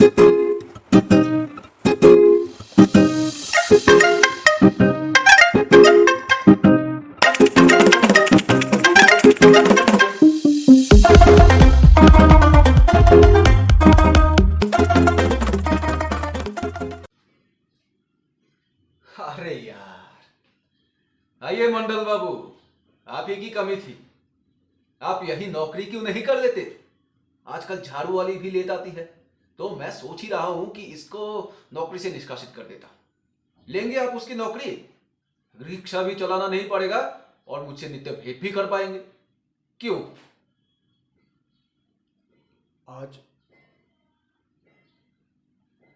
अरे यार, आइए मंडल बाबू, आप ही की कमी थी। आप यही नौकरी क्यों नहीं कर लेते? आजकल झाड़ू वाली भी लेट आती है, तो मैं सोच ही रहा हूं कि इसको नौकरी से निष्कासित कर देता। लेंगे आप उसकी नौकरी, रिक्शा भी चलाना नहीं पड़ेगा और मुझसे नित्य भेंट भी कर पाएंगे। क्यों? आज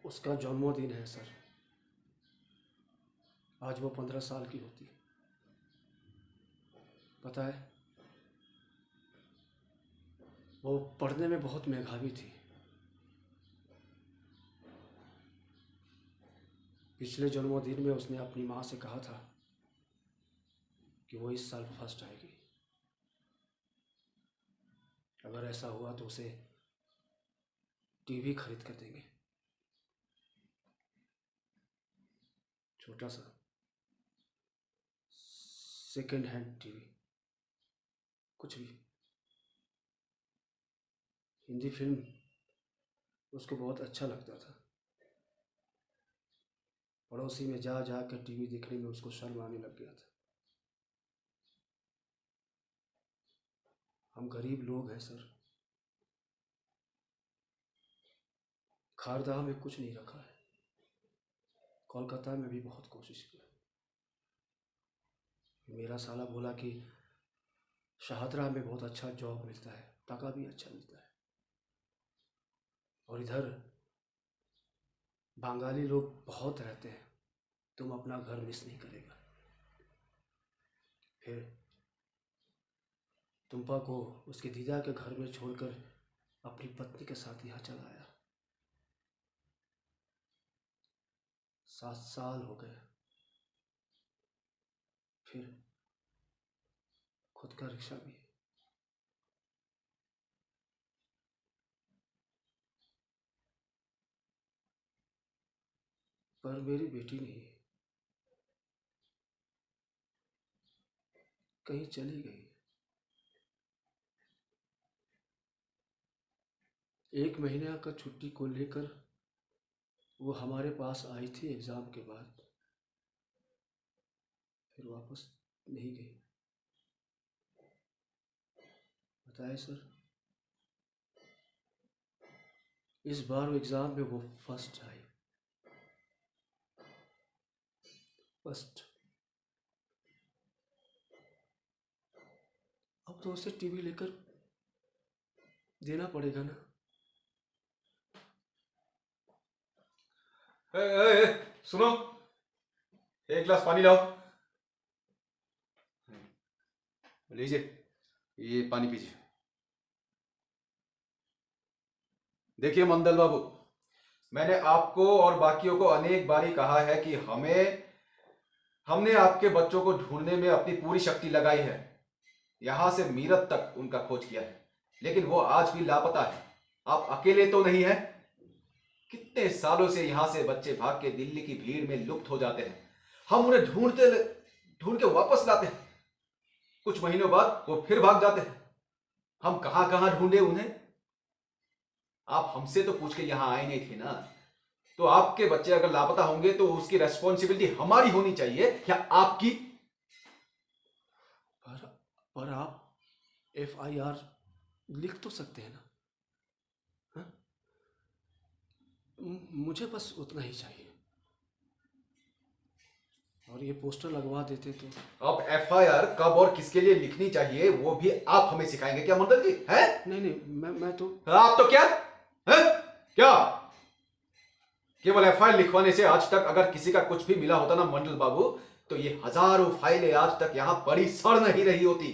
उसका जन्मदिन है सर। आज वो 15 साल की होती। पता है, वो पढ़ने में बहुत मेधावी थी। पिछले जन्मदिन में उसने अपनी माँ से कहा था कि वो इस साल फर्स्ट आएगी। अगर ऐसा हुआ तो उसे टीवी खरीद कर देंगे, छोटा सा सेकेंड हैंड टीवी, कुछ भी। हिंदी फिल्म उसको बहुत अच्छा लगता था। पड़ोसी में जा जा कर टीवी देखने में उसको शर्म आने लग गया था। हम गरीब लोग हैं सर। खारदह में कुछ नहीं रखा है। कोलकाता में भी बहुत कोशिश की। मेरा साला बोला कि शाहदरा में बहुत अच्छा जॉब मिलता है, टका भी अच्छा मिलता है, और इधर बंगाली लोग बहुत रहते हैं, तुम अपना घर मिस नहीं करेगा। फिर तुम्पा को उसके दीदा के घर में छोड़कर अपनी पत्नी के साथ यहाँ चला आया। 7 साल हो गए। फिर खुद का रिक्शा भी। पर मेरी बेटी नहीं, कहीं चली गई। 1 महीने का छुट्टी को लेकर वो हमारे पास आई थी एग्ज़ाम के बाद, फिर वापस नहीं गई। बताए सर, इस बार एग्ज़ाम में वो फर्स्ट आई। फर्स्ट। अब तो उसे टीवी लेकर देना पड़ेगा ना। ए, ए, ए, सुनो, एक गिलास पानी लाओ। लीजिए, ये पानी पीजिए। देखिए मंडल बाबू, मैंने आपको और बाकियों को अनेक बारी कहा है कि हमने आपके बच्चों को ढूंढने में अपनी पूरी शक्ति लगाई है। यहां से मीरत तक उनका खोज किया है, लेकिन वो आज भी लापता है। आप अकेले तो नहीं हैं। कितने सालों से यहां से बच्चे भाग के दिल्ली की भीड़ में लुप्त हो जाते हैं। हम उन्हें ढूंढ के वापस लाते हैं। कुछ महीनों बाद वो फिर भाग जाते हैं। हम कहां कहां ढूंढे उन्हें। आप हमसे तो पूछ के यहां आए नहीं थे ना। तो आपके बच्चे अगर लापता होंगे तो उसकी रेस्पॉन्सिबिलिटी हमारी होनी चाहिए या आपकी? पर आप FIR लिख तो सकते हैं ना। हाँ? मुझे बस उतना ही चाहिए, और ये पोस्टर लगवा देते तो। अब FIR कब और किसके लिए लिखनी चाहिए वो भी आप हमें सिखाएंगे क्या मंडल जी? हैं? नहीं, मैं तो। आप तो क्या हैं? क्या केवल FIR लिखवाने से आज तक अगर किसी का कुछ भी मिला होता ना मंडल बाबू, तो ये हजारों फाइलें आज तक यहां पड़ी सड़ नहीं रही होती।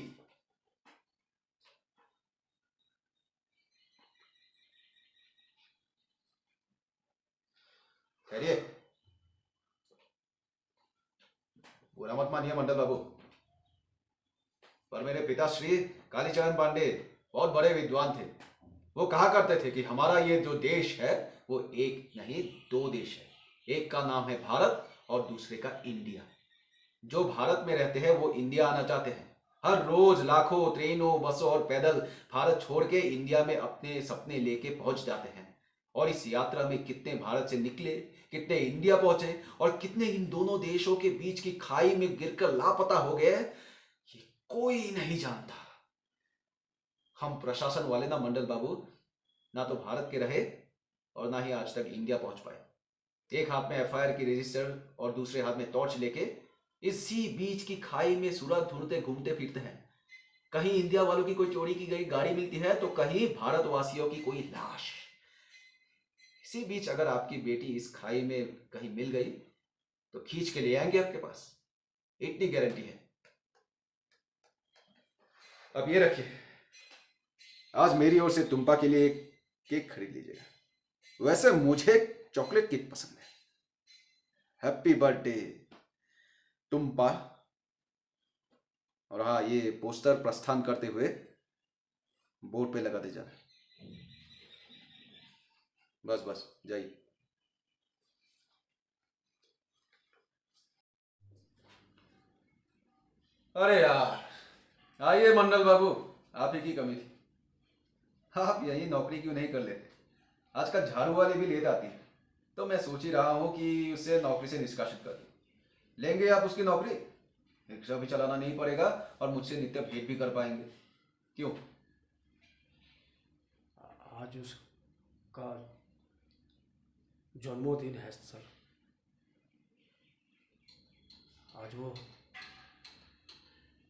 खैरिए, बुरा मत मानिए मंडल बाबू, पर मेरे पिताश्री कालीचरण पांडे बहुत बड़े विद्वान थे। वो कहा करते थे कि हमारा ये जो देश है वो एक नहीं, दो देश है। एक का नाम है भारत और दूसरे का इंडिया। जो भारत में रहते हैं वो इंडिया आना चाहते हैं। हर रोज लाखों ट्रेनों, बसों और पैदल भारत छोड़ के इंडिया में अपने सपने लेके पहुंच जाते हैं। और इस यात्रा में कितने भारत से निकले, कितने इंडिया पहुंचे और कितने इन दोनों देशों के बीच की खाई में गिरकर लापता हो गए, ये कोई नहीं जानता। हम प्रशासन वाले ना मंडल बाबू, ना तो भारत के रहे और ना ही आज तक इंडिया पहुंच पाए। एक हाथ में एफआईआर की रजिस्टर और दूसरे हाथ में टॉर्च लेके इसी बीच की खाई में सुराग ढूंढते घूमते फिरते हैं। कहीं इंडिया वालों की कोई चोरी की गई गाड़ी मिलती है तो कहीं भारतवासियों की कोई लाश। इसी बीच अगर आपकी बेटी इस खाई में कहीं मिल गई तो खींच के ले आएंगे आपके पास, इतनी गारंटी है। अब ये रखिए, आज मेरी ओर से तुम्पा के लिए एक केक खरीद लीजिएगा। वैसे मुझे चॉकलेट केक पसंद है। Happy birthday Tumpa. और हाँ, ये पोस्टर प्रस्थान करते हुए बोर्ड पे लगा दे जाना। बस बस जाइए। अरे यार, आइए मंडल बाबू, आप ही की कमी थी। आप यही नौकरी क्यों नहीं कर लेते? आजकल झाड़ू वाली भी लेट आती है, तो मैं सोच ही रहा हूँ कि उससे नौकरी से निष्कासित कर दूं। लेंगे आप उसकी नौकरी? रिक्शा भी चलाना नहीं पड़ेगा और मुझसे नित्य भेंट भी कर पाएंगे। क्यों? आज उसका जन्मदिन है सर। आज वो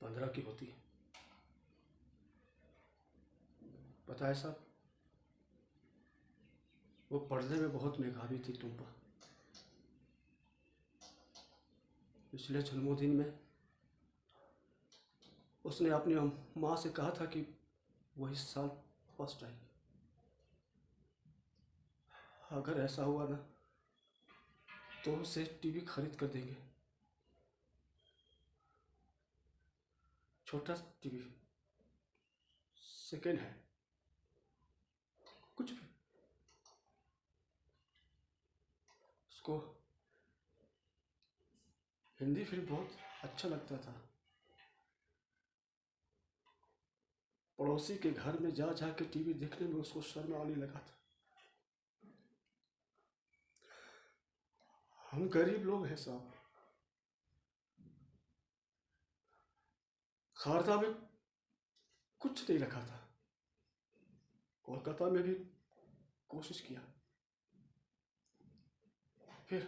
15 की होती है। पता है साहब, वो पढ़ने में बहुत मेधावी थी तुम्पा। पिछले जन्मदिन में उसने अपनी माँ से कहा था कि वो इस साल फर्स्ट आएगी। अगर ऐसा हुआ ना तो उसे टीवी खरीद कर देंगे। छोटा टीवी, सेकेंड हैंड, कुछ भी। उसको हिंदी फिल्म बहुत अच्छा लगता था। पड़ोसी के घर में जा जा के टीवी देखने में उसको शर्म आने लगा था। हम गरीब लोग हैं साहब। खारदा में कुछ नहीं रखा था। कोलकाता में भी कोशिश किया, फिर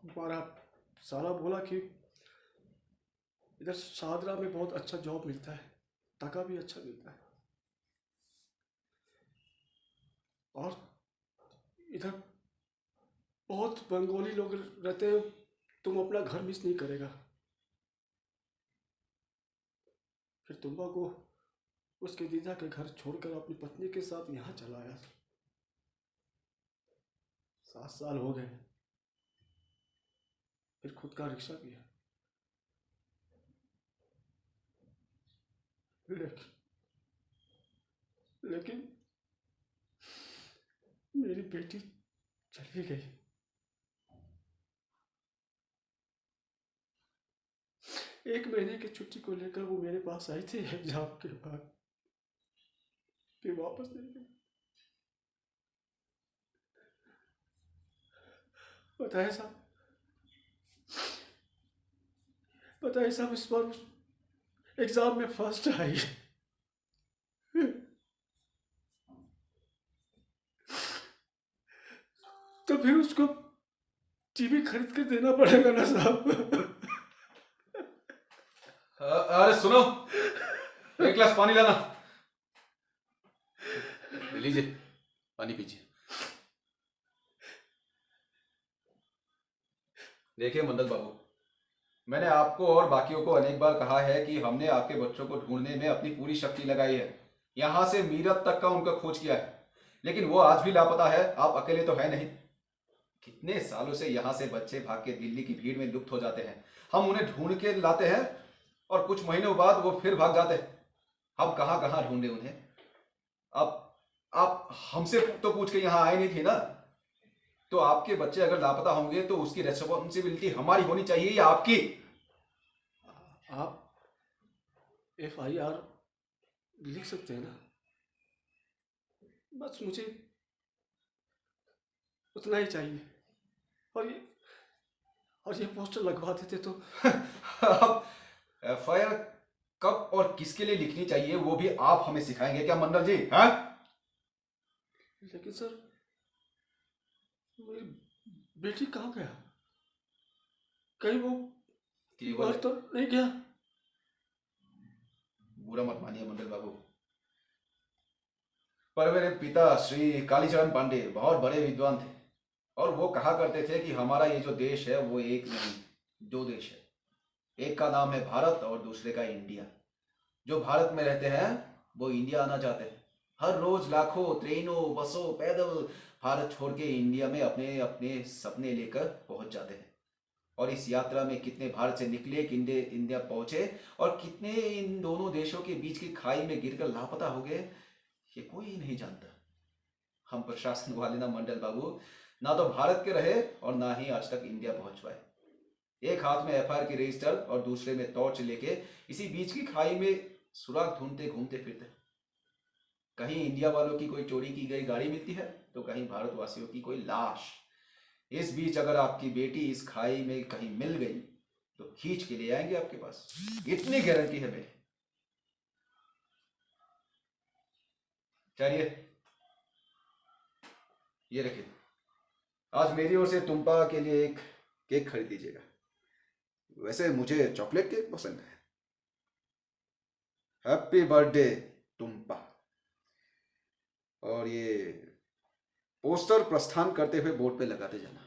हमारा साला बोला कि इधर शादरा में बहुत अच्छा जॉब मिलता है, टका भी अच्छा मिलता है, और इधर बहुत बंगाली लोग रहते हैं, तुम अपना घर मिस नहीं करेगा। फिर तुम्बा को उसके दीदा के घर छोड़कर अपनी पत्नी के साथ यहाँ चला आया। 7 साल हो गए। फिर खुद का रिक्शा किया। लेकिन मेरी बेटी चली गई। एक महीने की छुट्टी को लेकर वो मेरे पास आई थी एग्जाम के बाद, फिर वापस नहीं गई। पता है साहब, इस बार एग्जाम में फर्स्ट आई। तो फिर उसको टीवी खरीद कर देना पड़ेगा ना साहब। अरे सुनो, एक गिलास पानी लाना। लीजिए, पानी पीजिए। देखिए मंडल बाबू, मैंने आपको और बाकियों को अनेक बार कहा है कि हमने आपके बच्चों को ढूंढने में अपनी पूरी शक्ति लगाई है। यहां से मीरत तक का उनका खोज किया है, लेकिन वो आज भी लापता है। आप अकेले तो है नहीं। कितने सालों से यहाँ से बच्चे भाग के दिल्ली की भीड़ में लुप्त हो जाते हैं। हम उन्हें ढूंढ के लाते हैं और कुछ महीनों बाद वो फिर भाग जाते हैं। हम कहाँ कहाँ ढूंढे उन्हें। अब हमसे तो पूछ के यहाँ आए नहीं थे ना। तो आपके बच्चे अगर लापता होंगे तो उसकी रेस्पॉन्सिबिलिटी हमारी होनी चाहिए या आपकी? आप FIR लिख सकते हैं ना? बस मुझे उतना ही चाहिए। और ये पोस्टर लगवा देते तो। अब FIR कब और किसके लिए लिखनी चाहिए वो भी आप हमें सिखाएंगे क्या मंडल जी? हाँ, लेकिन सर, मेरी बेटी कहाँ गया? कहीं वो केवल मर तो नहीं गया? बुरा मत मानिए मंडल बाबू, पर मेरे पिता श्री कालीचरण पांडे बहुत बड़े विद्वान थे और वो कहा करते थे कि हमारा ये जो देश है वो एक नहीं दो देश है। एक का नाम है भारत और दूसरे का इंडिया। जो भारत में रहते हैं वो इंडिया आना चाहते हैं। हर रोज लाखों ट्रेनों बसों पैदल भारत छोड़ के इंडिया में अपने अपने सपने लेकर पहुंच जाते हैं। और इस यात्रा में कितने भारत से निकले, कितने इंडिया पहुंचे और कितने इन दोनों देशों के बीच की खाई में गिरकर लापता हो गए, ये कोई नहीं जानता। हम प्रशासन वाले ना मंडल बाबू ना तो भारत के रहे और ना ही आज तक इंडिया पहुंच पाए। एक हाथ में FIR की रजिस्टर और दूसरे में टॉर्च लेके इसी बीच की खाई में सुराग ढूंढते घूमते फिरते। कहीं इंडिया वालों की कोई चोरी की गई गाड़ी मिलती है तो कहीं भारतवासियों की कोई लाश। इस बीच अगर आपकी बेटी इस खाई में कहीं मिल गई तो खींच के ले आएंगे आपके पास, इतनी गारंटी है मेरी। चलिए ये रखिए, आज मेरी ओर से तुम्पा के लिए एक केक खरीद लीजिएगा। वैसे मुझे चॉकलेट केक पसंद है। Happy birthday Tumpa. और ये पोस्टर प्रस्थान करते हुए बोर्ड पे लगाते जाना।